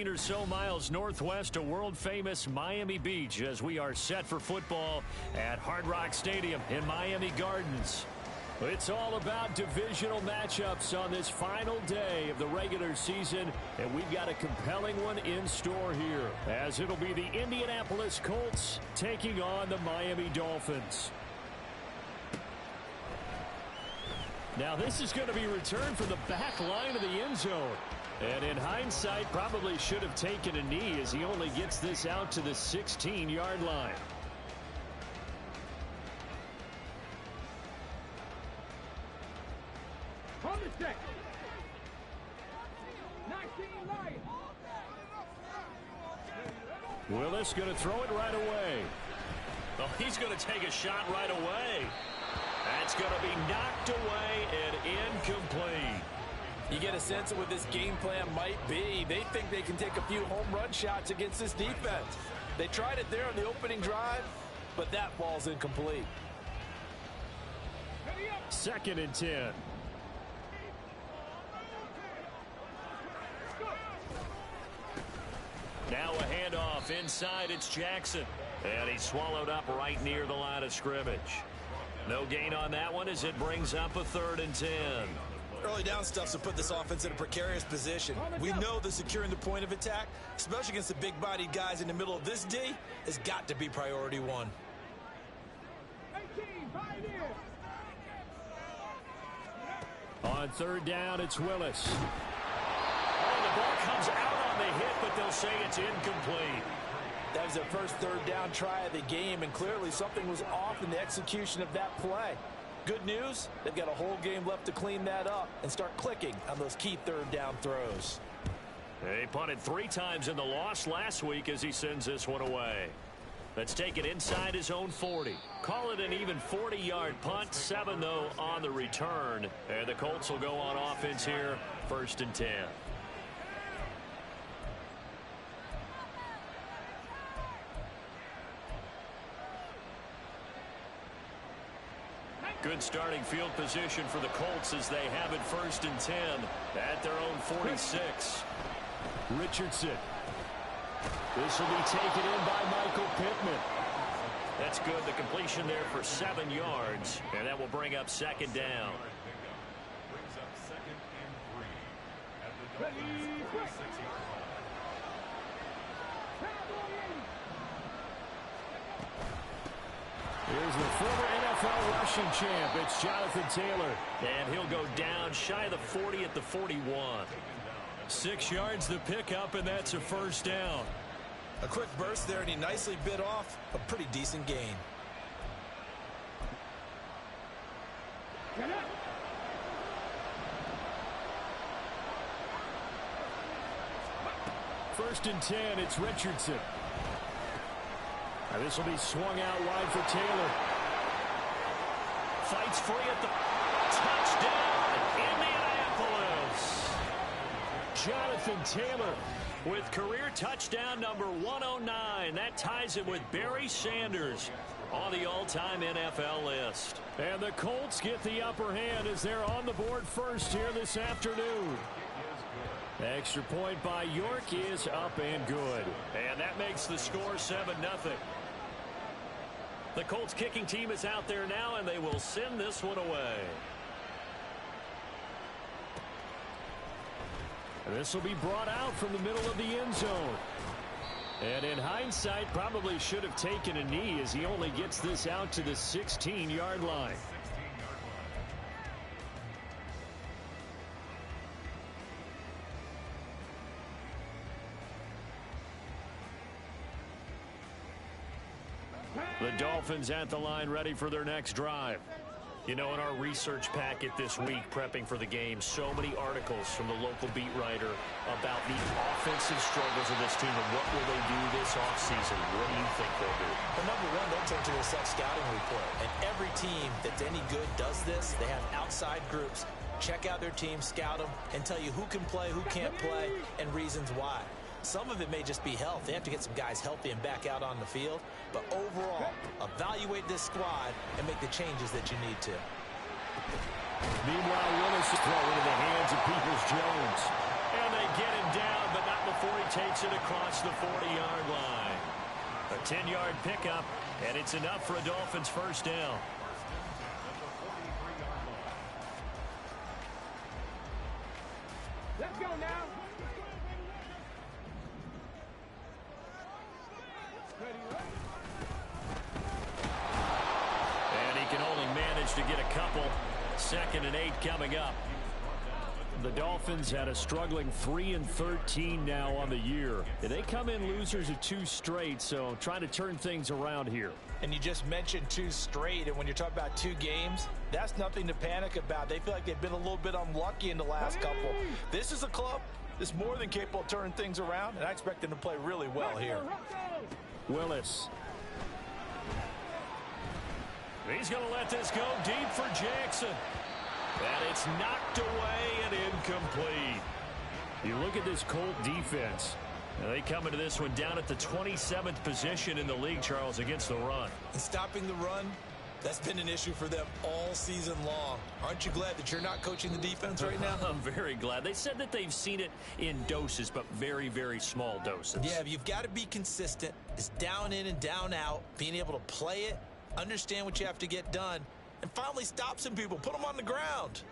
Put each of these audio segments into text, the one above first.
Or so miles northwest of world-famous Miami Beach as we are set for football at Hard Rock Stadium in Miami Gardens. It's all about divisional matchups on this final day of the regular season, and we've got a compelling one in store here, as it'll be the Indianapolis Colts taking on the Miami Dolphins. Now this is going to be returned from the back line of the end zone. And in hindsight, probably should have taken a knee as he only gets this out to the 16-yard line. On the check. 19 line. Willis going to throw it right away. Well, he's going to take a shot right away. That's going to be knocked away and incomplete. You get a sense of what this game plan might be. They think they can take a few home run shots against this defense. They tried it there on the opening drive, but that ball's incomplete. 2nd and 10. Now a handoff inside. It's Jackson. And he's swallowed up right near the line of scrimmage. No gain on that one as it brings up a 3rd and 10. Early down stuff to put this offense in a precarious position. We know that securing the point of attack, especially against the big-bodied guys in the middle of this D, has got to be priority one. 18, on 3rd down, it's Willis. Oh, the ball comes out on the hit, but they'll say it's incomplete. That was their first 3rd down try of the game, and clearly something was off in the execution of that play. Good news, they've got a whole game left to clean that up and start clicking on those key 3rd down throws. They punted 3 times in the loss last week as he sends this one away. Let's take it inside his own 40. Call it an even 40-yard punt. 7, though, on the return. And the Colts will go on offense here, 1st and 10. Good starting field position for the Colts as they have it 1st and 10 at their own 46. Richardson. This will be taken in by Michael Pittman. That's good. The completion there for 7 yards, and that will bring up 2nd down. Here's the former NFL rushing champ. It's Jonathan Taylor. And he'll go down shy of the 40 at the 41. 6 yards to pick up, and that's a 1st down. A quick burst there, and he nicely bit off a pretty decent gain. First and 10, it's Richardson. Now this will be swung out wide for Taylor. Fights free at the touchdown, Indianapolis. Jonathan Taylor with career touchdown number 109. That ties him with Barry Sanders on the all-time NFL list. And the Colts get the upper hand as they're on the board first here this afternoon. Extra point by York is up and good. And that makes the score 7-0. The Colts kicking team is out there now, and they will send this one away. And this will be brought out from the middle of the end zone. And in hindsight, probably should have taken a knee as he only gets this out to the 16-yard line. The Dolphins at the line, ready for their next drive. You know, in our research packet this week, prepping for the game, so many articles from the local beat writer about the offensive struggles of this team and what will they do this offseason. What do you think they'll do? Well, number one, they'll turn to a self-scouting report. And every team that's any good does this. They have outside groups. Check out their team, scout them, and tell you who can play, who can't play, and reasons why. Some of it may just be health. They have to get some guys healthy and back out on the field. But overall, evaluate this squad and make the changes that you need to. Meanwhile, Willis is throw into the hands of Peoples-Jones. And they get him down, but not before he takes it across the 40-yard line. A 10-yard pickup, and it's enough for a Dolphins first down. Let's go now. And he can only manage to get a couple. 2nd and 8 coming up. The Dolphins had a struggling 3-13 now on the year. They come in losers of 2 straight, so trying to turn things around here. And you just mentioned 2 straight, and when you're talking about 2 games, that's nothing to panic about. They feel like they've been a little bit unlucky in the last couple. This is a club that's more than capable of turning things around, and I expect them to play really well here. Willis. He's going to let this go deep for Jackson. And it's knocked away and incomplete. You look at this Colt defense. Now they come into this one down at the 27th position in the league, Charles, against the run. And stopping the run, that's been an issue for them all season long. Aren't you glad that you're not coaching the defense right now? I'm very glad. They said that they've seen it in doses, but very, very small doses. Yeah, you've got to be consistent. It's down in and down out, being able to play it, understand what you have to get done, and finally stop some people, put them on the ground.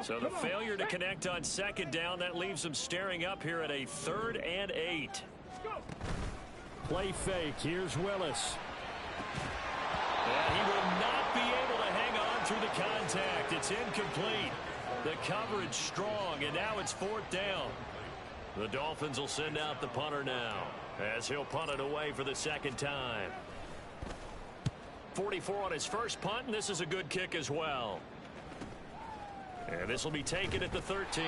So the failure to connect on 2nd down, that leaves them staring up here at a 3rd and 8. Play fake. Here's Willis. And he will not be able to hang on through the contact. It's incomplete. The coverage strong, and now it's 4th down. The Dolphins will send out the punter now as he'll punt it away for the 2nd time. 44 on his first punt, and this is a good kick as well. And this will be taken at the 13.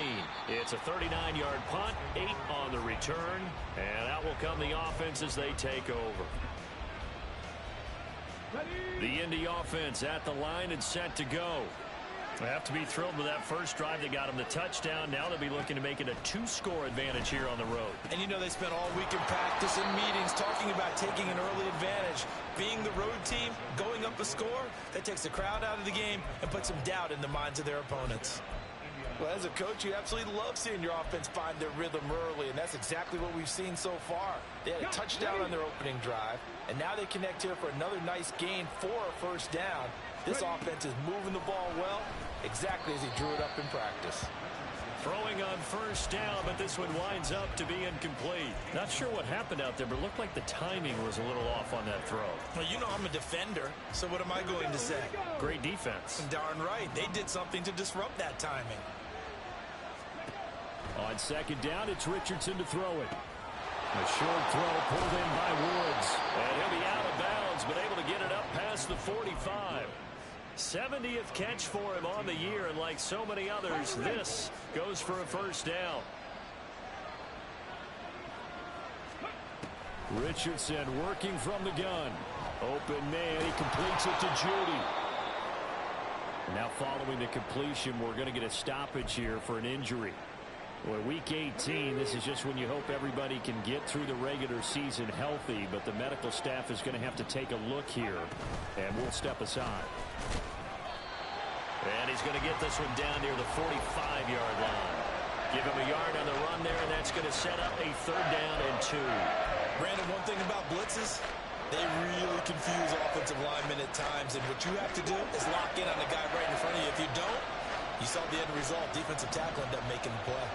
It's a 39-yard punt, 8 on the return, and out will come the offense as they take over. The Indy offense at the line and set to go. They have to be thrilled with that first drive that got them the touchdown. Now they'll be looking to make it a 2-score advantage here on the road. And you know they spent all week in practice and meetings talking about taking an early advantage. Being the road team, going up a score, that takes the crowd out of the game and puts some doubt in the minds of their opponents. Well, as a coach, you absolutely love seeing your offense find their rhythm early, and that's exactly what we've seen so far. They had a touchdown on their opening drive, and now they connect here for another nice gain for a first down. This offense is moving the ball well, exactly as he drew it up in practice. Throwing on first down, but this one winds up to be incomplete. Not sure what happened out there, but it looked like the timing was a little off on that throw. Well, you know I'm a defender, so what am I going to say? Great defense. Darn right. They did something to disrupt that timing. On 2nd down, it's Richardson to throw it. A short throw pulled in by Woods. And he'll be out of bounds, but able to get it up past the 45. 70th catch for him on the year, and like so many others, this goes for a first down. Richardson working from the gun. Open man, he completes it to Judy. Now following the completion, we're going to get a stoppage here for an injury. Well, week 18, this is just when you hope everybody can get through the regular season healthy, but the medical staff is going to have to take a look here, and we'll step aside. And he's going to get this one down near the 45-yard line. Give him a yard on the run there, and that's going to set up a 3rd down and 2. Brandon, one thing about blitzes, they really confuse offensive linemen at times, and what you have to do is lock in on the guy right in front of you. If you don't, you saw the end result. Defensive tackle ended up making the play.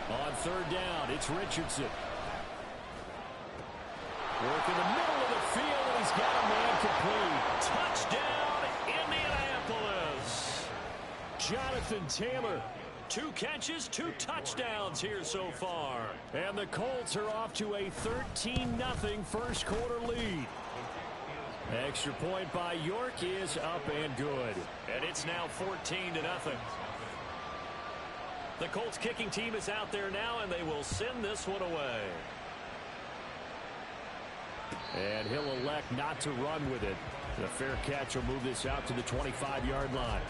On 3rd down, it's Richardson. Work in the middle of the field, and he's got a man complete. Touchdown, Indianapolis. Jonathan Taylor. 2 catches, 2 touchdowns here so far. And the Colts are off to a 13-0 first quarter lead. Extra point by York is up and good. And it's now 14-0. The Colts kicking team is out there now, and they will send this one away. And he'll elect not to run with it. The fair catch will move this out to the 25-yard line.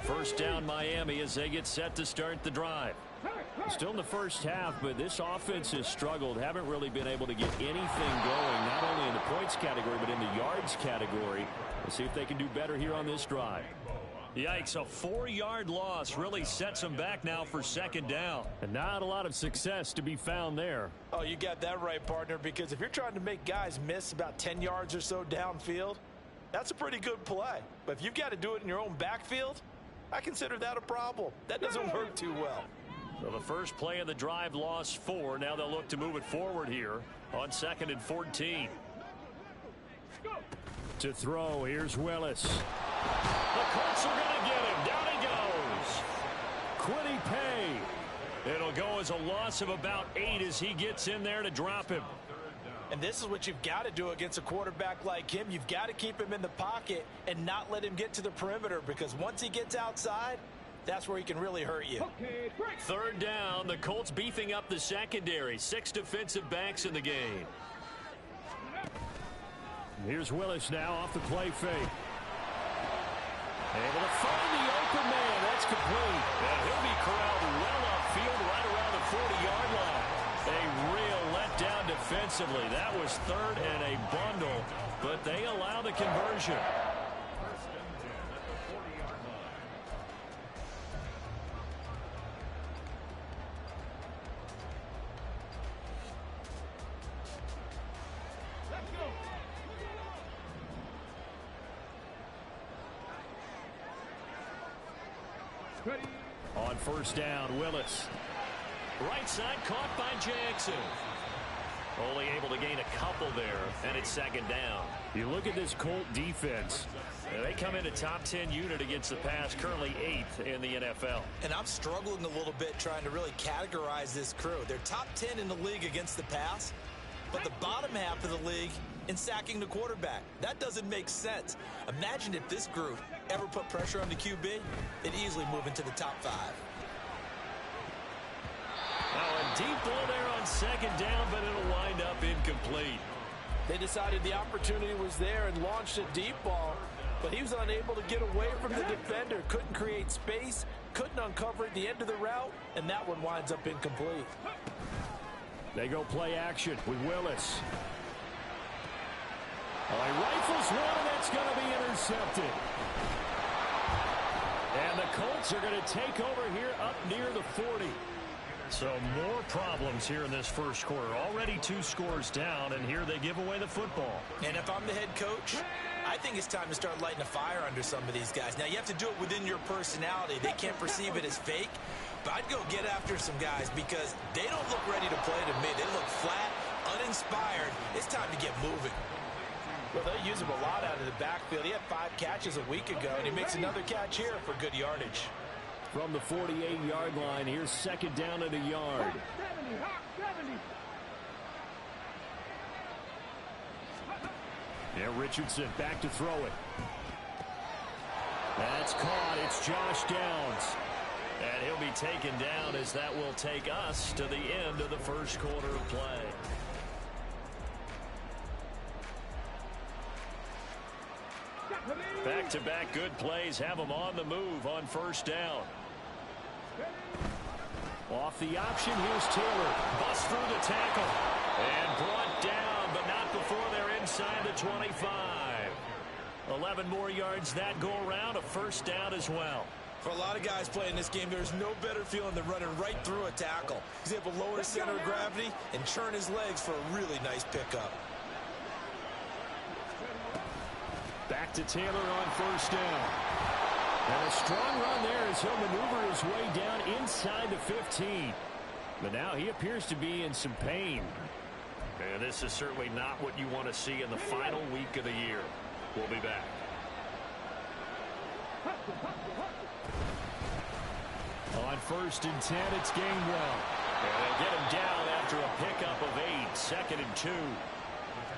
First down Miami as they get set to start the drive. Still in the first half, but this offense has struggled. Haven't really been able to get anything going, not only in the points category, but in the yards category. Let's see if they can do better here on this drive. Yikes, a 4-yard loss really sets them back now for second down. And not a lot of success to be found there. Oh, you got that right, partner, because if you're trying to make guys miss about 10 yards or so downfield, that's a pretty good play. But if you've got to do it in your own backfield, I consider that a problem. That doesn't work too well. So the first play of the drive lost 4. Now they'll look to move it forward here on 2nd and 14. To throw, here's Willis. The Colts are going to get him. Down he goes. Kwity Paye. It'll go as a loss of about 8 as he gets in there to drop him. And this is what you've got to do against a quarterback like him. You've got to keep him in the pocket and not let him get to the perimeter, because once he gets outside, that's where he can really hurt you. Third down, the Colts beefing up the secondary. 6 defensive backs in the game. Here's Willis now off the play fake. Able to find the open man. That's complete. And he'll be corralled well upfield right around the 40-yard line. A real letdown defensively. That was 3rd and a bundle, but they allow the conversion. On first down, Willis. Right side caught by Jackson. Only able to gain a couple there, and it's 2nd down. You look at this Colt defense. They come in a top 10 unit against the pass, currently 8th in the NFL. And I'm struggling a little bit trying to really categorize this crew. They're top 10 in the league against the pass, but the bottom half of the league in sacking the quarterback. That doesn't make sense. Imagine if this group ever put pressure on the QB, it'd easily move into the top 5. Now a deep ball there on 2nd down, but it'll wind up incomplete. They decided the opportunity was there and launched a deep ball, but he was unable to get away from the defender. Couldn't create space, couldn't uncover at the end of the route, and that one winds up incomplete. They go play action with Willis. Oh, he rifles one, and that's going to be intercepted. And the Colts are going to take over here up near the 40. So more problems here in this first quarter. Already 2 scores down, and here they give away the football. And if I'm the head coach, I think it's time to start lighting a fire under some of these guys. Now, you have to do it within your personality. They can't perceive it as fake. But I'd go get after some guys because they don't look ready to play to me. They look flat, uninspired. It's time to get moving. Well, they use him a lot out of the backfield. He had 5 catches a week ago, and he makes another catch here for good yardage. From the 48-yard line, here's 2nd down and a yard. 70. Yeah, Richardson back to throw it. That's caught. It's Josh Downs. And he'll be taken down as that will take us to the end of the first quarter of play. Back-to-back good plays have them on the move on first down. Off the option, here's Taylor. Bust through the tackle. And brought down, but not before they're inside the 25. 11 more yards that go around, a first down as well. For a lot of guys playing this game, there's no better feeling than running right through a tackle. He's able to lower his center of gravity and churn his legs for a really nice pickup. Back to Taylor on first down. And a strong run there as he'll maneuver his way down inside the 15. But now he appears to be in some pain. And this is certainly not what you want to see in the final week of the year. We'll be back. On 1st and 10, it's Gainwell. And they get him down after a pickup of 8, 2nd and 2.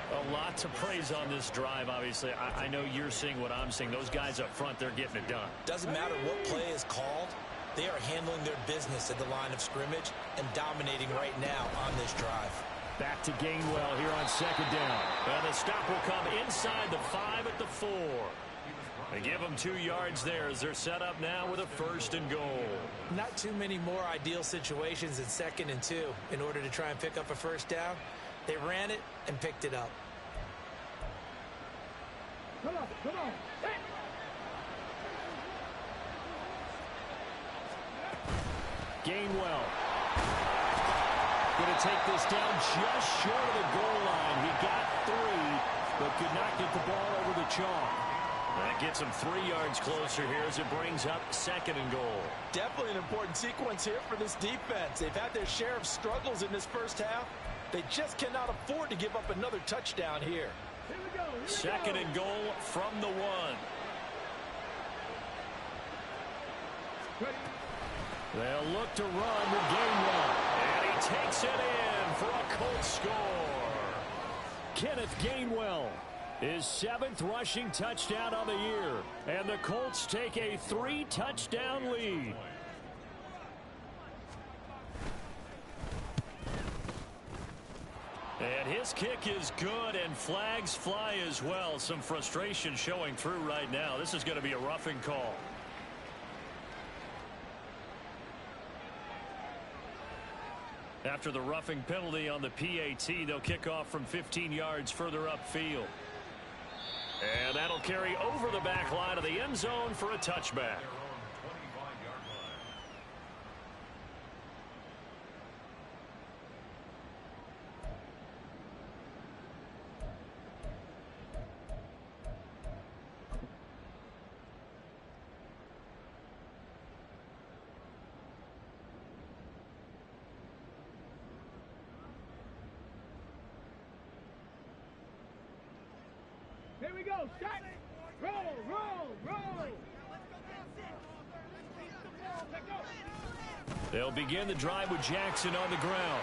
A lot to praise on this drive, obviously. I know you're seeing what I'm seeing. Those guys up front, they're getting it done. Doesn't matter what play is called. They are handling their business at the line of scrimmage and dominating right now on this drive. Back to Gainwell here on 2nd down. And the stop will come inside the 5 at the 4. They give them 2 yards there as they're set up now with a 1st and goal. Not too many more ideal situations than 2nd and 2 in order to try and pick up a 1st down. They ran it and picked it up. Come on, come on. Hey. Gainwell. Going to take this down just short of the goal line. He got 3, but could not get the ball over the chalk. That gets him 3 yards closer here as it brings up 2nd and goal. Definitely an important sequence here for this defense. They've had their share of struggles in this 1st half. They just cannot afford to give up another touchdown here. Here we go. 2nd and goal from the 1. They'll look to run with Gainwell. And he takes it in for a Colts score. Kenneth Gainwell, his 7th rushing touchdown on the year. And the Colts take a 3-touchdown lead. And his kick is good, and flags fly as well. Some frustration showing through right now. This is going to be a roughing call. After the roughing penalty on the PAT, they'll kick off from 15 yards further upfield. And that'll carry over the back line of the end zone for a touchback. Here we go. Start. Roll, roll, roll. They'll begin the drive with Jackson on the ground.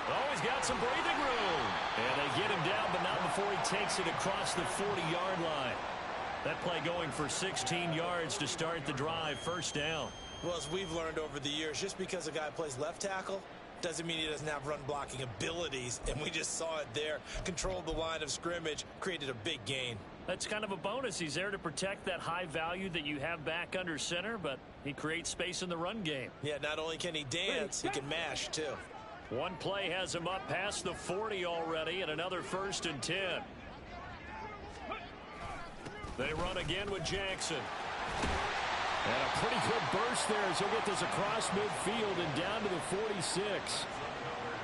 Oh, he's got some breathing room. And they get him down, but not before he takes it across the 40-yard line. That play going for 16 yards to start the drive. 1st down. Well, as we've learned over the years, just because a guy plays left tackle doesn't mean he doesn't have run blocking abilities, and we just saw it there. Controlled the line of scrimmage, created a big gain. That's kind of a bonus. He's there to protect that high value that you have back under center, but he creates space in the run game. Yeah, not only can he dance, he can mash too. One play has him up past the 40 already, and another 1st and 10. They run again with Jackson. And a pretty good burst there as he'll get this across midfield and down to the 46.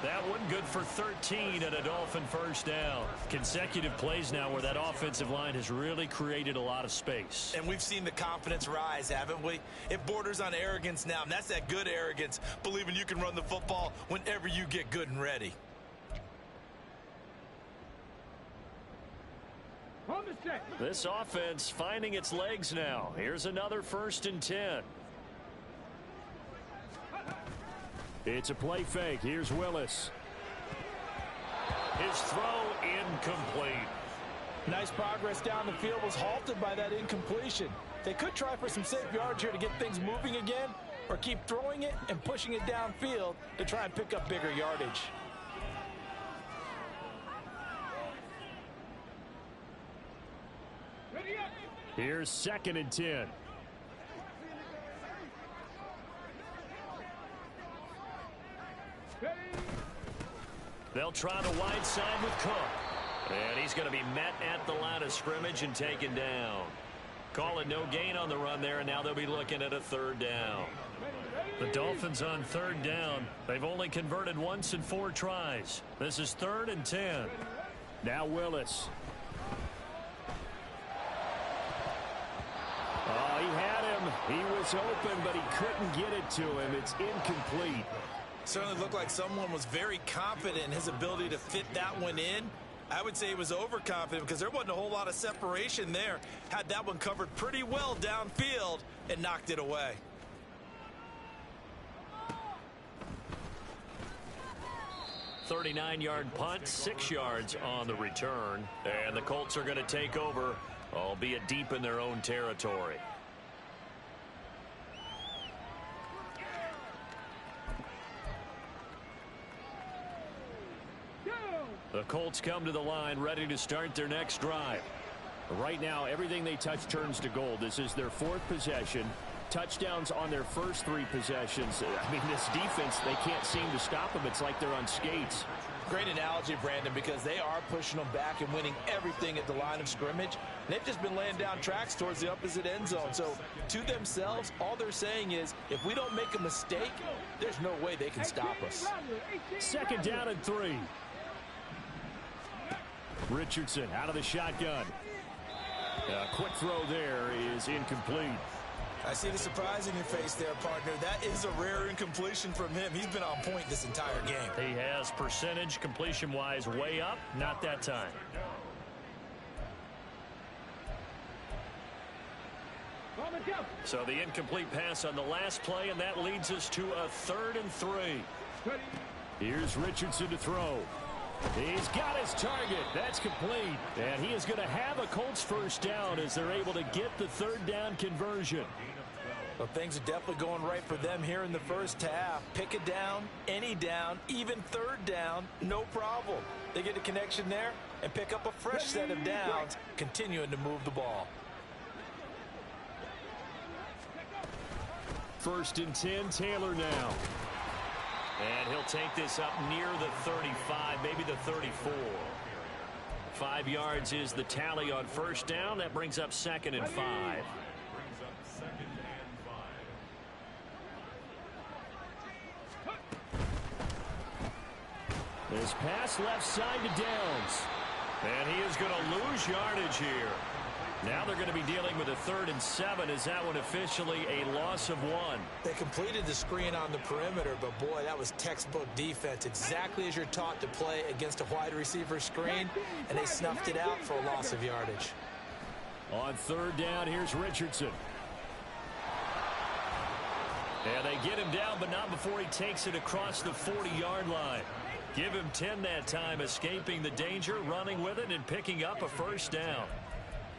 That one good for 13 and a Dolphin 1st down. Consecutive plays now where that offensive line has really created a lot of space. And we've seen the confidence rise, haven't we? It borders on arrogance now, and that's that good arrogance, believing you can run the football whenever you get good and ready. This offense finding its legs now. Here's another 1st and 10. It's a play fake. Here's Willis. His throw incomplete. Nice progress down the field was halted by that incompletion. They could try for some safe yards here to get things moving again, or keep throwing it and pushing it downfield to try and pick up bigger yardage. Here's 2nd and 10. They'll try the wide side with Cook. And he's going to be met at the line of scrimmage and taken down. Call it no gain on the run there, and now they'll be looking at a 3rd down. The Dolphins on 3rd down. They've only converted once in 4 tries. This is 3rd and 10. Now Willis. Oh, he had him. He was open, but he couldn't get it to him. It's incomplete. Certainly looked like someone was very confident in his ability to fit that one in. I would say he was overconfident because there wasn't a whole lot of separation there. Had that one covered pretty well downfield and knocked it away. A 39-yard punt, 6 yards on the return. And the Colts are going to take over, albeit deep in their own territory. The Colts come to the line ready to start their next drive. Right now, everything they touch turns to gold. This is their 4th possession. Touchdowns on their first 3 possessions. I mean, this defense, they can't seem to stop them. It's like they're on skates. Great analogy, Brandon, because they are pushing them back and winning everything at the line of scrimmage. They've just been laying down tracks towards the opposite end zone. So to themselves, all they're saying is, if we don't make a mistake, there's no way they can stop us. 2nd down and 3. Richardson out of the shotgun. A quick throw there is incomplete. I see the surprise in your face there, partner. That is a rare incompletion from him. He's been on point this entire game. He has percentage completion-wise way up. Not that time. So the incomplete pass on the last play, and that leads us to a 3rd and 3. Here's Richardson to throw. He's got his target. That's complete. And he is going to have a Colts first down as they're able to get the 3rd down conversion. Well, things are definitely going right for them here in the first half. Pick a down, any down, even 3rd down, no problem. They get a connection there and pick up a fresh set of downs, continuing to move the ball. 1st and 10, Taylor now. And he'll take this up near the 35, maybe the 34. 5 yards is the tally on first down. That brings up 2nd and 5. This pass left side to Downs. And he is going to lose yardage here. Now they're going to be dealing with a 3rd and 7. Is that one officially a loss of 1? They completed the screen on the perimeter, but boy, that was textbook defense. Exactly as you're taught to play against a wide receiver screen, and they snuffed it out for a loss of yardage. On 3rd down, here's Richardson. And they get him down, but not before he takes it across the 40-yard line. Give him 10 that time, escaping the danger, running with it, and picking up a first down.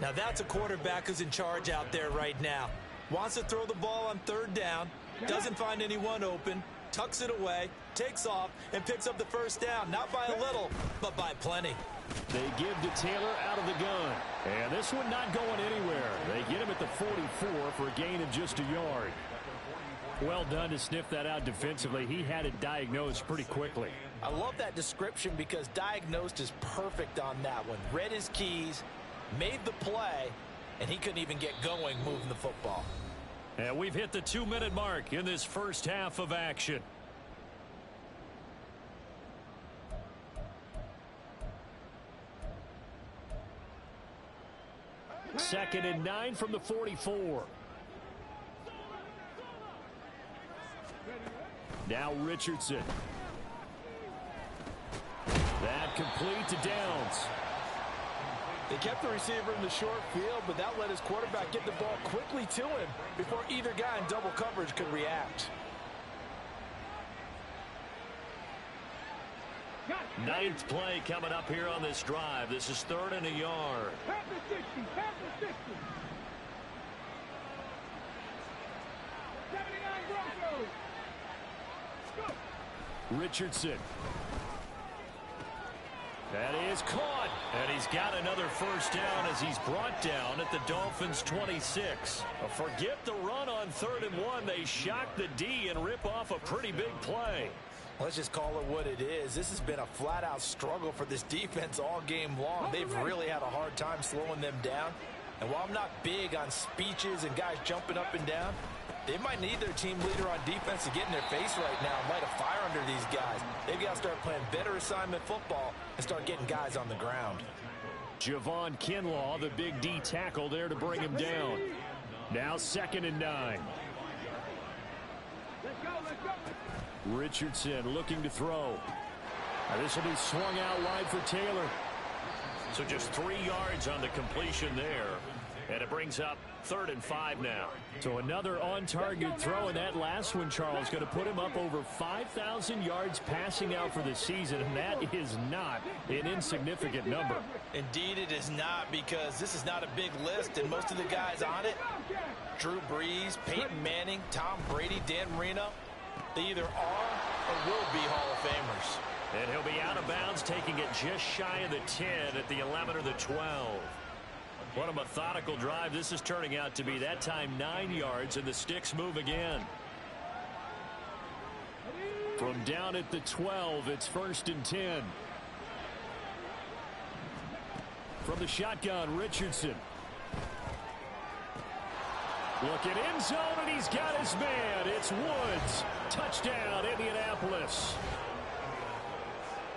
Now that's a quarterback who's in charge out there right now. Wants to throw the ball on 3rd down, doesn't find anyone open, tucks it away, takes off, and picks up the first down. Not by a little, but by plenty. They give to Taylor out of the gun. And this one not going anywhere. They get him at the 44 for a gain of just a yard. Well done to sniff that out defensively. He had it diagnosed pretty quickly. I love that description because diagnosed is perfect on that one. Read his keys, made the play, and he couldn't even get going moving the football. And we've hit the 2-minute mark in this first half of action. Second and 9 from the 44. Now Richardson. That complete to Downs. They kept the receiver in the short field, but that let his quarterback get the ball quickly to him before either guy in double coverage could react. 9th play coming up here on this drive. This is 3rd and a yard. Pass the 60, pass the 60. 79 Broncos. Go. Richardson. That is caught. And he's got another first down as he's brought down at the Dolphins' 26. Forget the run on 3rd and 1. They shock the D and rip off a pretty big play. Let's just call it what it is. This has been a flat-out struggle for this defense all game long. They've really had a hard time slowing them down. And while I'm not big on speeches and guys jumping up and down, they might need their team leader on defense to get in their face right now and light a fire under these guys. They've got to start playing better assignment football and start getting guys on the ground. Javon Kinlaw, the big D tackle there to bring him down. Now 2nd and 9. Let's go, let's go. Richardson looking to throw. This will be swung out wide for Taylor. So just 3 yards on the completion there. And it brings up 3rd and 5 now. So another on-target throw, and that last one, Charles, going to put him up over 5,000 yards passing out for the season, and that is not an insignificant number. Indeed it is not, because this is not a big list, and most of the guys on it, Drew Brees, Peyton Manning, Tom Brady, Dan Marino, they either are or will be Hall of Famers. And he'll be out of bounds, taking it just shy of the 10 at the 11 or the 12. What a methodical drive this is turning out to be. That time 9 yards, and the sticks move again. From down at the 12, it's 1st and 10. From the shotgun, Richardson. Looking end zone, and he's got his man. It's Woods. Touchdown, Indianapolis.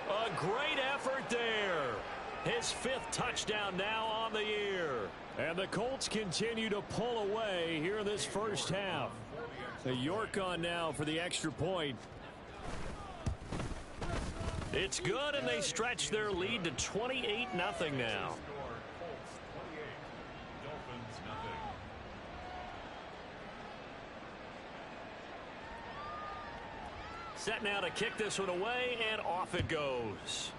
A great effort there. His 5th touchdown now on the year. And the Colts continue to pull away here in this first half. York on now for the extra point. It's good, and they stretch their lead to 28-0 now. Set now to kick this one away, and off it goes.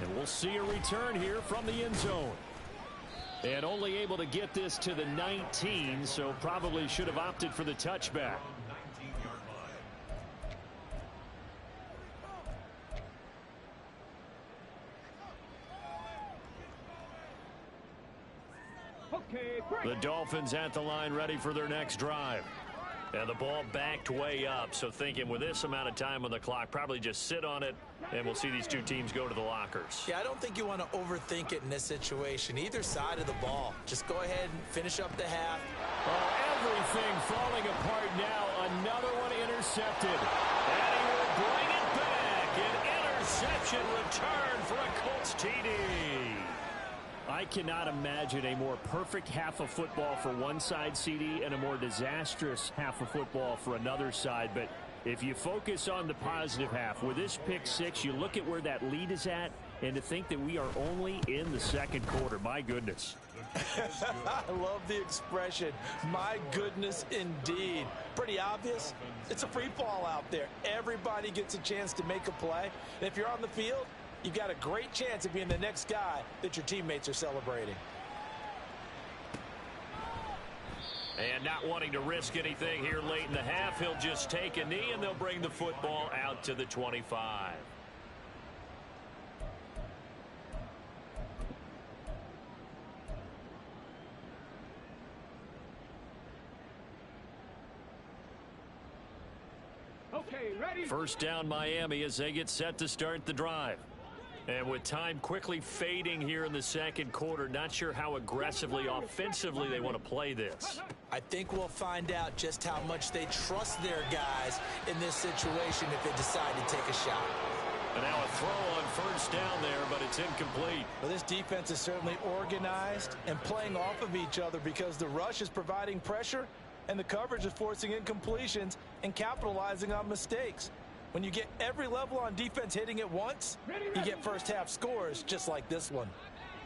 And we'll see a return here from the end zone. And only able to get this to the 19, so probably should have opted for the touchback. The Dolphins at the line, ready for their next drive. And the ball backed way up, so thinking with this amount of time on the clock, probably just sit on it, and we'll see these two teams go to the lockers. Yeah, I don't think you want to overthink it in this situation. Either side of the ball. Just go ahead and finish up the half. Oh, everything falling apart now. Another one intercepted. And he will bring it back. An interception return for a Colts TD. I cannot imagine a more perfect half of football for one side, CD, and a more disastrous half of football for another side. But if you focus on the positive half, with this pick six, you look at where that lead is at, and to think that we are only in the second quarter. My goodness. I love the expression. My goodness, indeed. Pretty obvious. It's a free fall out there. Everybody gets a chance to make a play. And if you're on the field, you've got a great chance of being the next guy that your teammates are celebrating. And not wanting to risk anything here late in the half, he'll just take a knee, and they'll bring the football out to the 25. Okay, ready. First down, Miami, as they get set to start the drive. And with time quickly fading here in the second quarter, not sure how aggressively, offensively they want to play this. I think we'll find out just how much they trust their guys in this situation if they decide to take a shot. And now a throw on first down there, but it's incomplete. Well, this defense is certainly organized and playing off of each other because the rush is providing pressure and the coverage is forcing incompletions and capitalizing on mistakes. When you get every level on defense hitting at once, you get first half scores just like this one.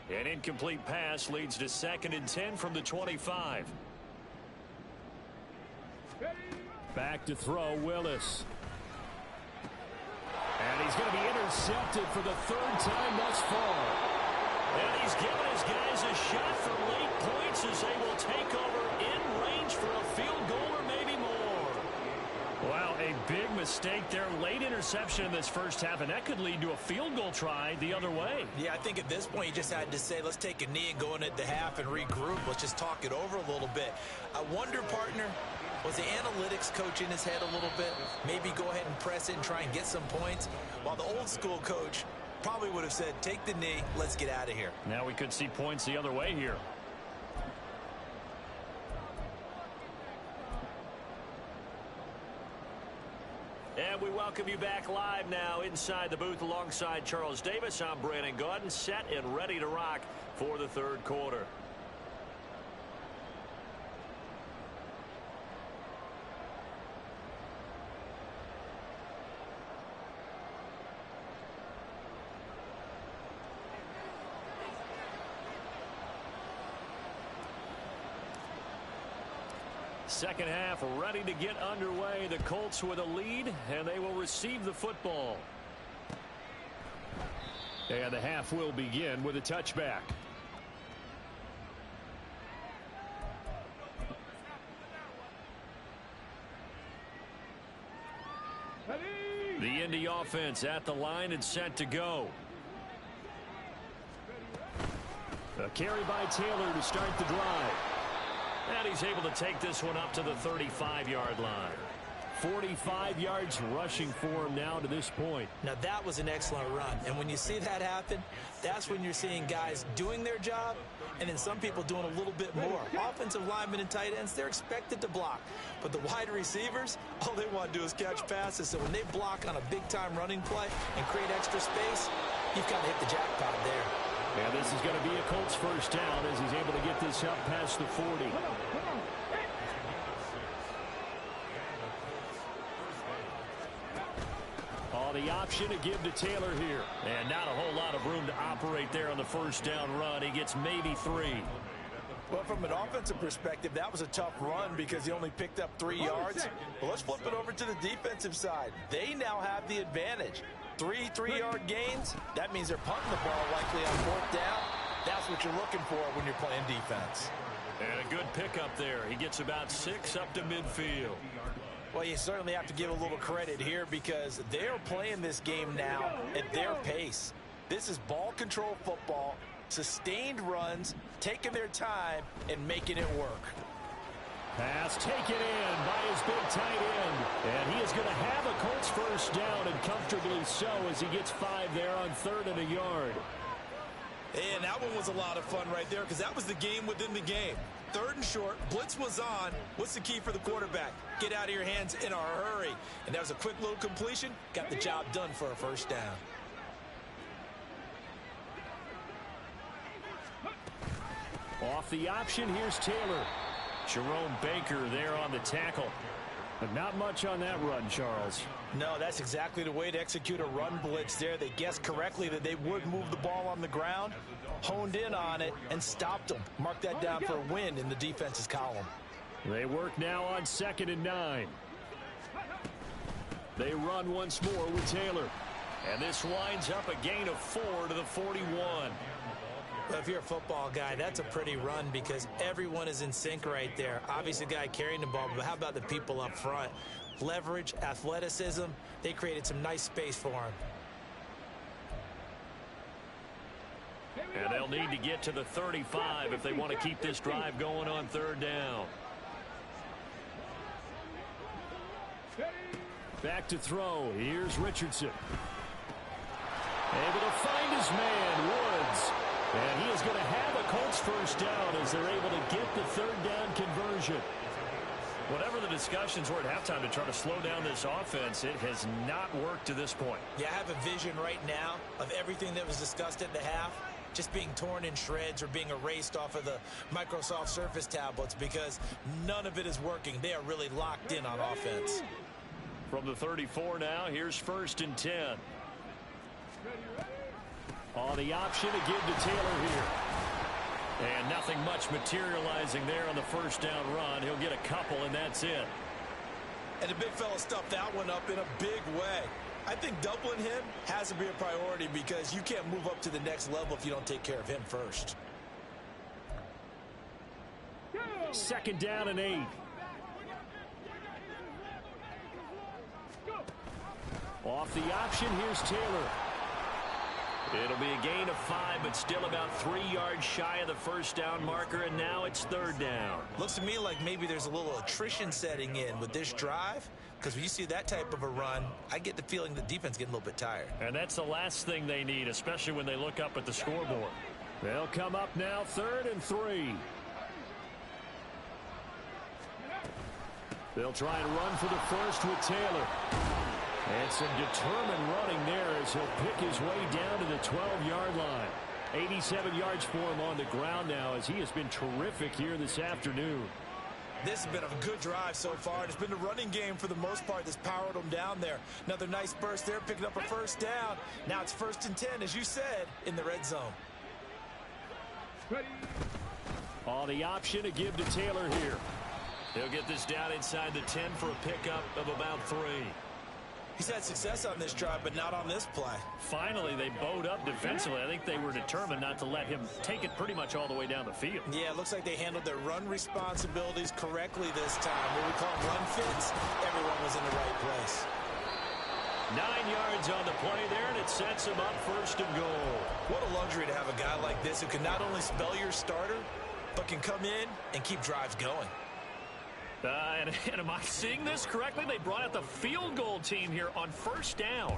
An incomplete pass leads to 2nd and 10 from the 25. Back to throw, Willis. And he's going to be intercepted for the 3rd time thus far. And he's given his guys a shot for late points as they will take over in range for a field goal or maybe more. Wow, a big mistake there. Late interception in this first half, and that could lead to a field goal try the other way. Yeah, I think at this point you just had to say, let's take a knee and go into the half and regroup. Let's just talk it over a little bit. I wonder, partner, was the analytics coach in his head a little bit? Maybe go ahead and press it and try and get some points, while the old school coach probably would have said, take the knee, let's get out of here. Now we could see points the other way here. And we welcome you back live now inside the booth alongside Charles Davis. I'm Brandon Gaudin, set and ready to rock for the 3rd quarter. Second half ready to get underway. The Colts with a lead, and they will receive the football. And the half will begin with a touchback. The Indy offense at the line and set to go. A carry by Taylor to start the drive. And he's able to take this one up to the 35-yard line. 45 yards rushing for him now to this point. Now that was an excellent run. And when you see that happen, that's when you're seeing guys doing their job and then some people doing a little bit more. Offensive linemen and tight ends, they're expected to block. But the wide receivers, all they want to do is catch passes. So when they block on a big-time running play and create extra space, you've got to hit the jackpot there. And this is going to be a Colts first down as he's able to get this up past the 40. The option to give to Taylor here. And not a whole lot of room to operate there on the first down run. He gets maybe 3. Well, from an offensive perspective, that was a tough run because he only picked up 3 yards. But let's flip it over to the defensive side. They now have the advantage. 3 3-yard gains. That means they're punting the ball likely on 4th down. That's what you're looking for when you're playing defense. And a good pickup there. He gets about 6 up to midfield. Well, you certainly have to give a little credit here because they're playing this game now at their pace. This is ball control football, sustained runs, taking their time, and making it work. Pass taken in by his big tight end. And he is going to have a Colts first down, and comfortably so as he gets 5 there on 3rd and a yard. And that one was a lot of fun right there because that was the game within the game. 3rd and short, blitz was on. What's the key for the quarterback? Get out of your hands in a hurry. And that was a quick little completion. Got the job done for a first down. Off the option, here's Taylor. Jerome Baker there on the tackle. But not much on that run, Charles. No, that's exactly the way to execute a run blitz there. They guessed correctly that they would move the ball on the ground, honed in on it, and stopped them. Mark that down for a win in the defense's column. They work now on 2nd and 9. They run once more with Taylor. And this winds up a gain of 4 to the 41. Well, if you're a football guy, that's a pretty run because everyone is in sync right there. Obviously, the guy carrying the ball, but how about the people up front? Leverage, athleticism, they created some nice space for him. And they'll need to get to the 35 if they want to keep this drive going on 3rd down. Back to throw. Here's Richardson. Able to find his man, Woods. And he is going to have a Colts first down as they're able to get the 3rd down conversion. Whatever the discussions were at halftime to try to slow down this offense, it has not worked to this point. Yeah, I have a vision right now of everything that was discussed at the half just being torn in shreds or being erased off of the Microsoft Surface tablets because none of it is working. They are really locked in on offense. From the 34 now, here's 1st and 10. On the option to give to Taylor here. And nothing much materializing there on the first down run. He'll get a couple, and that's it. And the big fella stuffed that one up in a big way. I think doubling him has to be a priority because you can't move up to the next level if you don't take care of him first. 2nd down and 8. Off the option, here's Taylor. It'll be a gain of 5, but still about 3 yards shy of the first down marker, and now it's 3rd down. Looks to me like maybe there's a little attrition setting in with this drive, because when you see that type of a run, I get the feeling the defense getting a little bit tired. And that's the last thing they need, especially when they look up at the scoreboard. They'll come up now 3rd and 3. They'll try and run for the first with Taylor. And some determined running there as he'll pick his way down to the 12-yard line. 87 yards for him on the ground now as he has been terrific here this afternoon. This has been a good drive so far. It's been the running game for the most part that's powered them down there. Another nice burst there, picking up a first down. Now it's 1st and 10, as you said, in the red zone. On the option to give to Taylor here. He'll get this down inside the 10 for a pickup of about 3. He's had success on this drive, but not on this play. Finally, they bowed up defensively. I think they were determined not to let him take it pretty much all the way down the field. Yeah, it looks like they handled their run responsibilities correctly this time. What we call run fits, everyone was in the right place. 9 yards on the play there, and it sets him up first and goal. What a luxury to have a guy like this who can not only spell your starter, but can come in and keep drives going. And am I seeing this correctly? They brought out the field goal team here on first down.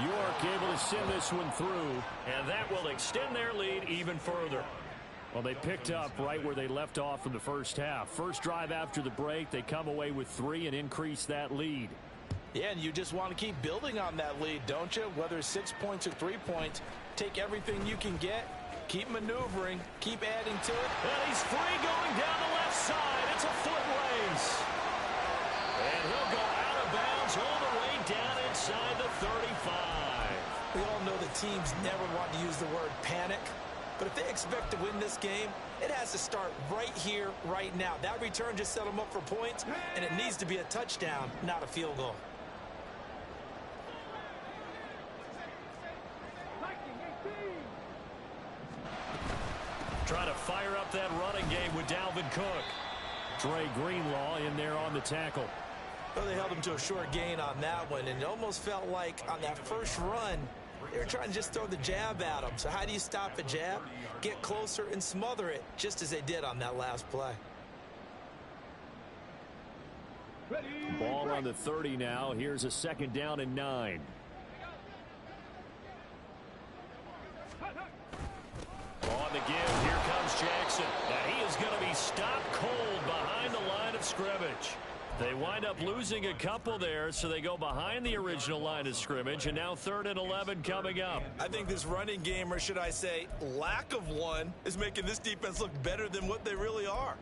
York able to send this one through, and that will extend their lead even further. Well, they picked up right where they left off in the first half. First drive after the break, they come away with 3 and increase that lead. Yeah, and you just want to keep building on that lead, don't you? Whether it's 6 points or 3 points, take everything you can get, keep maneuvering, keep adding to it. And he's free going down the left side. It's a foot race. And he'll go out of bounds all the way down inside the 35. We all know the teams never want to use the word panic, but if they expect to win this game, it has to start right here, right now. That return just set them up for points, and it needs to be a touchdown, not a field goal. Trying to fire up that running game with Dalvin Cook. Dre Greenlaw in there on the tackle. Well, they held him to a short gain on that one, and it almost felt like on that first run, they were trying to just throw the jab at him. So how do you stop a jab? Get closer and smother it, just as they did on that last play. Ball on the 30 now. Here's a second down and 9. On the give, here comes Jackson. Now he is going to be stopped cold behind the line of scrimmage. They wind up losing a couple there, so they go behind the original line of scrimmage, and now 3rd and 11 coming up. I think this running game, or should I say lack of one, is making this defense look better than what they really are.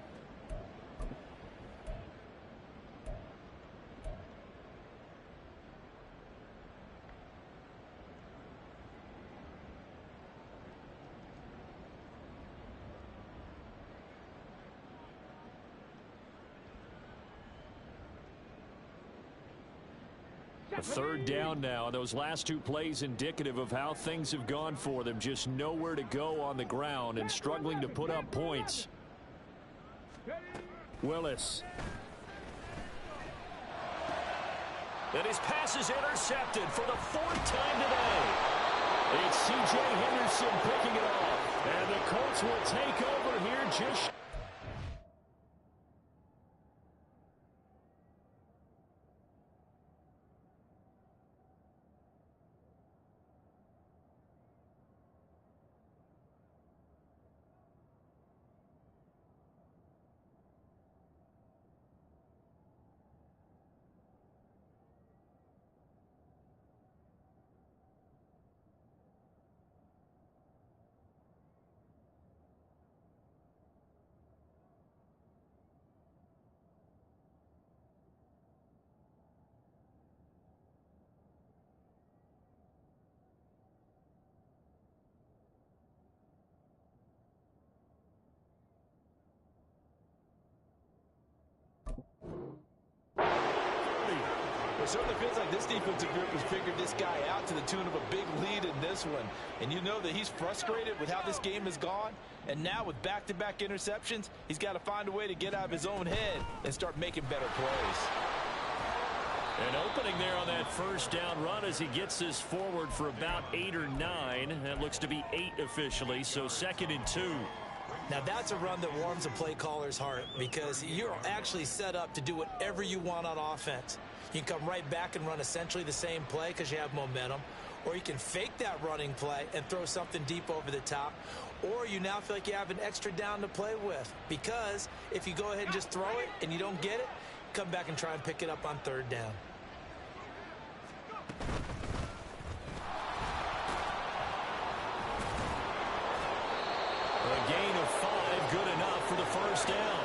A 3rd down now. Those last 2 plays indicative of how things have gone for them. Just nowhere to go on the ground and struggling to put up points. Willis. And his pass is intercepted for the 4th time today. It's C.J. Henderson picking it off. And the Colts will take over here just... It certainly feels like this defensive group has figured this guy out to the tune of a big lead in this one. And you know that he's frustrated with how this game has gone. And now with back-to-back interceptions, he's got to find a way to get out of his own head and start making better plays. An opening there on that first down run as he gets this forward for about 8 or 9. That looks to be 8 officially, so 2nd and 2. Now that's a run that warms a play caller's heart because you're actually set up to do whatever you want on offense. You can come right back and run essentially the same play because you have momentum, or you can fake that running play and throw something deep over the top, or you now feel like you have an extra down to play with because if you go ahead and just throw it and you don't get it, come back and try and pick it up on 3rd down. A gain of 5, good enough for the first down.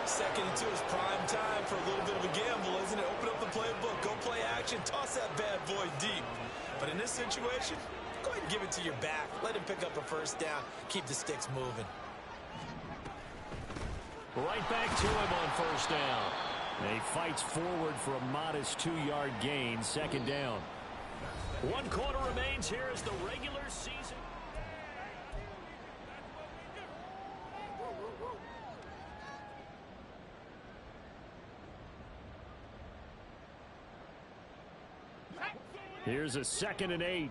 2nd and 2 is prime time for a little bit of a gamble, isn't it? Open up the playbook, go play action, toss that bad boy deep. But in this situation, go ahead and give it to your back. Let him pick up a first down. Keep the sticks moving. Right back to him on first down. And he fights forward for a modest 2-yard gain, 2nd down. 1 quarter remains here as the regular season. Here's a 2nd and 8.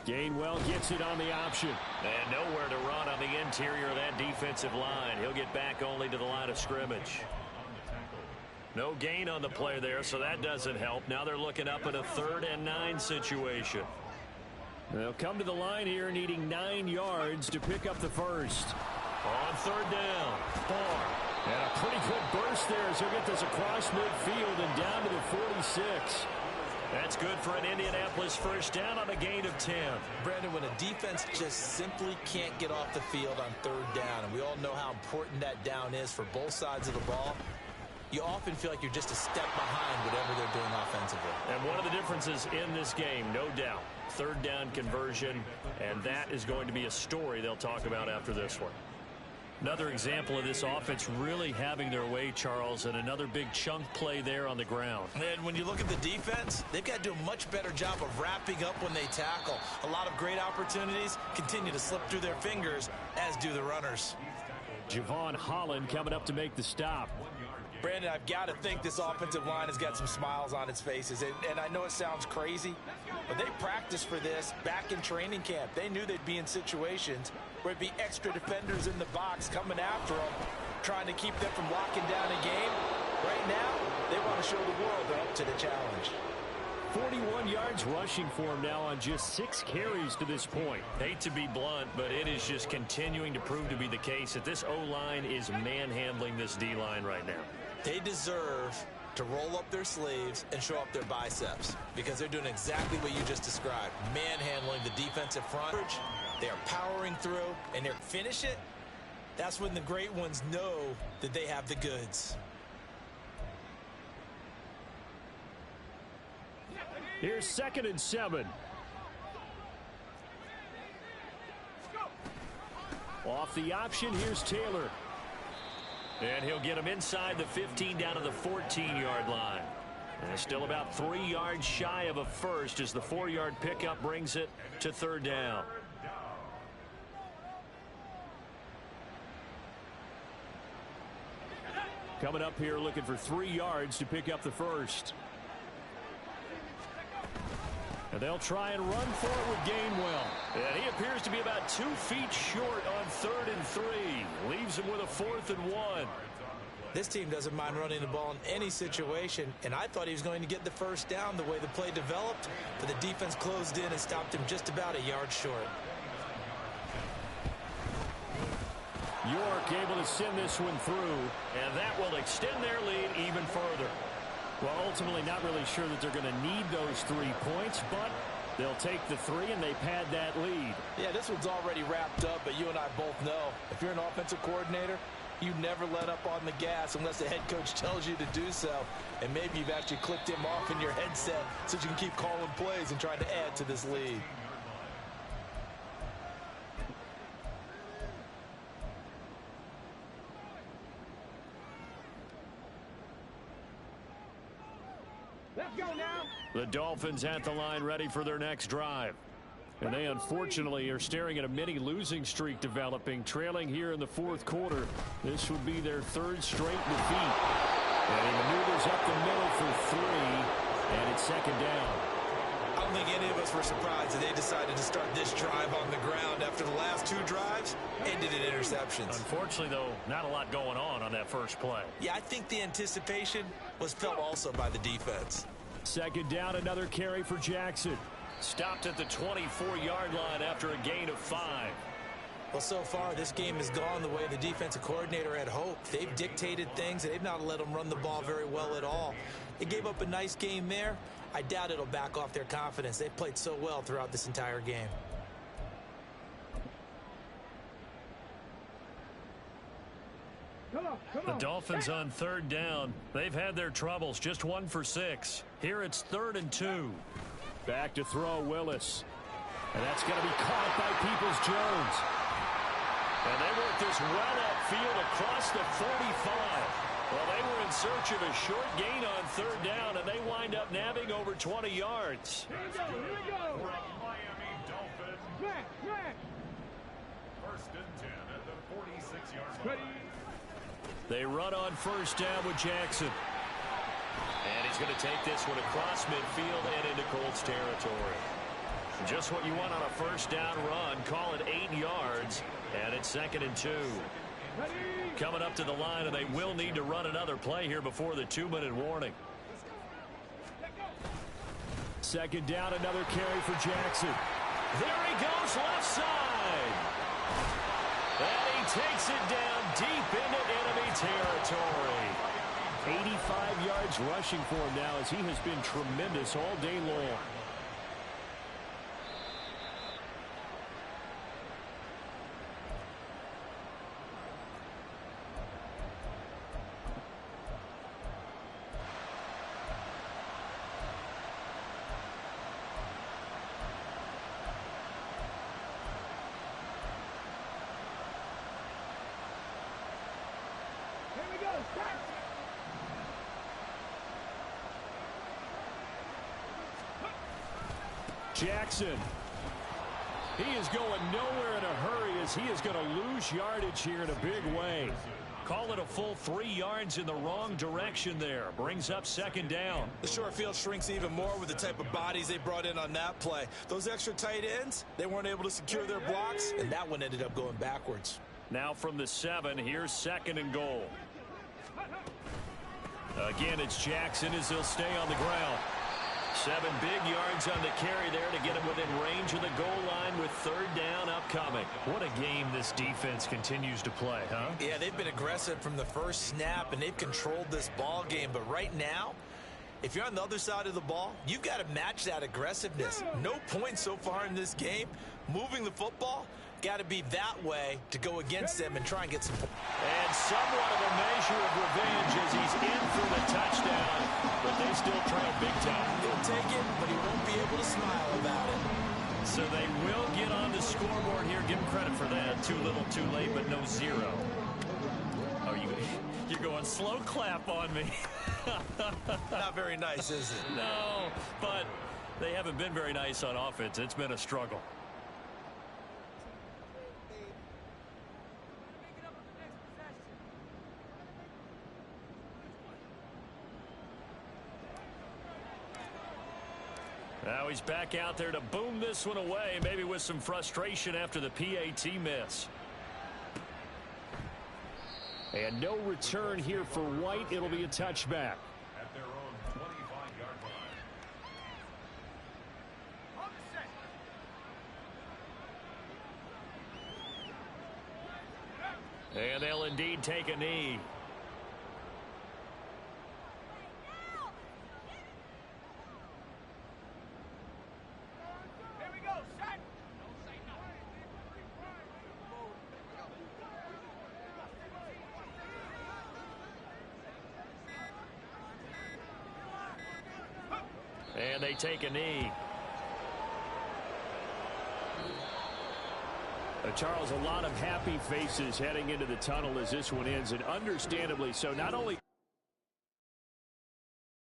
Gainwell gets it on the option. And nowhere to run on the interior of that defensive line. He'll get back only to the line of scrimmage. No gain on the play there, so that doesn't help. Now they're looking up at a 3rd and 9 situation. They'll come to the line here needing 9 yards to pick up the first. On 3rd down, Barr. And a pretty good burst there as he'll get this across midfield and down to the 46. That's good for an Indianapolis first down on a gain of 10. Brandon, when a defense just simply can't get off the field on 3rd down, and we all know how important that down is for both sides of the ball, you often feel like you're just a step behind whatever they're doing offensively. And one of the differences in this game, no doubt, 3rd down conversion, and that is going to be a story they'll talk about after this one. Another example of this offense really having their way, Charles, and another big chunk play there on the ground. And when you look at the defense, they've got to do a much better job of wrapping up when they tackle. A lot of great opportunities continue to slip through their fingers, as do the runners. Javon Holland coming up to make the stop. Brandon, I've got to think this offensive line has got some smiles on its faces. And I know it sounds crazy, but they practiced for this back in training camp. They knew they'd be in situations where it'd be extra defenders in the box coming after them, trying to keep them from locking down a game. Right now, they want to show the world they're up to the challenge. 41 yards rushing for him now on just 6 carries to this point. Hate to be blunt, but it is just continuing to prove to be the case that this O-line is manhandling this D-line right now. They deserve to roll up their sleeves and show up their biceps because they're doing exactly what you just described, manhandling the defensive front. They're powering through, and they're finish it. That's when the great ones know that they have the goods. Here's 2nd and 7. Off the option, here's Taylor. And he'll get him inside the 15 down to the 14-yard line. And still about 3 yards shy of a first as the 4-yard pickup brings it to 3rd down. Coming up here looking for 3 yards to pick up the first. And they'll try and run for it with Gainwell. And he appears to be about 2 feet short on 3rd and 3. Leaves him with a 4th and 1. This team doesn't mind running the ball in any situation, and I thought he was going to get the first down the way the play developed, but the defense closed in and stopped him just about a yard short. York able to send this one through, and that will extend their lead even further. Well, ultimately not really sure that they're going to need those 3 points, but they'll take the 3 and they pad that lead. Yeah, this one's already wrapped up, but you and I both know if you're an offensive coordinator, you never let up on the gas unless the head coach tells you to do so. And maybe you've actually clicked him off in your headset so you can keep calling plays and trying to add to this lead. Let's go now. The Dolphins at the line ready for their next drive. And they unfortunately are staring at a mini losing streak developing, trailing here in the 4th quarter. This would be their 3rd straight defeat. And he maneuvers up the middle for 3, and it's 2nd down. I don't think any of us were surprised that they decided to start this drive on the ground after the last 2 drives ended in interceptions. Unfortunately, though, not a lot going on that first play. Yeah, I think the anticipation was felt also by the defense. 2nd down, another carry for Jackson. Stopped at the 24-yard line after a gain of 5. Well, so far, this game has gone the way the defensive coordinator had hoped. They've dictated things, and they've not let them run the ball very well at all. They gave up a nice game there. I doubt it'll back off their confidence. They've played so well throughout this entire game. Come on. The Dolphins on 3rd down. They've had their troubles, just 1 for 6. Here it's 3rd and 2. Back to throw Willis. And that's going to be caught by Peoples-Jones. And they work this well upfield across the 45. Well, they were in search of a short gain on 3rd down, and they wind up nabbing over 20 yards. Here we go. Miami Dolphins. Smack. 1st and 10 at the 46-yard line. Ready. They run on 1st down with Jackson. And he's going to take this one across midfield and into Colts territory. Just what you want on a first down run. Call it 8 yards. And it's 2nd and 2. Coming up to the line, and they will need to run another play here before the 2-minute warning. 2nd down, another carry for Jackson. There he goes, left side. And he takes it down deep into enemy territory. 85 yards rushing for him now, as he has been tremendous all day long. Jackson. He is going nowhere in a hurry, as he is going to lose yardage here in a big way. Call it a full 3 yards in the wrong direction there. Brings up 2nd down. The short field shrinks even more with the type of bodies they brought in on that play. Those extra tight ends, they weren't able to secure their blocks, and that one ended up going backwards. Now from the 7, here's 2nd and goal. Again, it's Jackson as he'll stay on the ground. 7 big yards on the carry there to get him within range of the goal line with 3rd down upcoming. What a game this defense continues to play, huh? Yeah, they've been aggressive from the first snap, and they've controlled this ball game. But right now, if you're on the other side of the ball, you've got to match that aggressiveness. No points so far in this game. Moving the football, got to be that way to go against them and try and get some points. And somewhat of a measure of revenge as he's in for the touchdown, but they still trail big time. He'll take it, but he won't be able to smile about it. So they will get on the scoreboard here. Give him credit for that. Too little, too late, but no 0. Oh, you're going slow clap on me. Not very nice, is it? No, but they haven't been very nice on offense. It's been a struggle. Now he's back out there to boom this one away, maybe with some frustration after the PAT miss. And no return here for White. It'll be a touchback. At their own 25-yard line. And they'll indeed take a knee. And they take a knee. Charles, a lot of happy faces heading into the tunnel as this one ends, and understandably so. Not only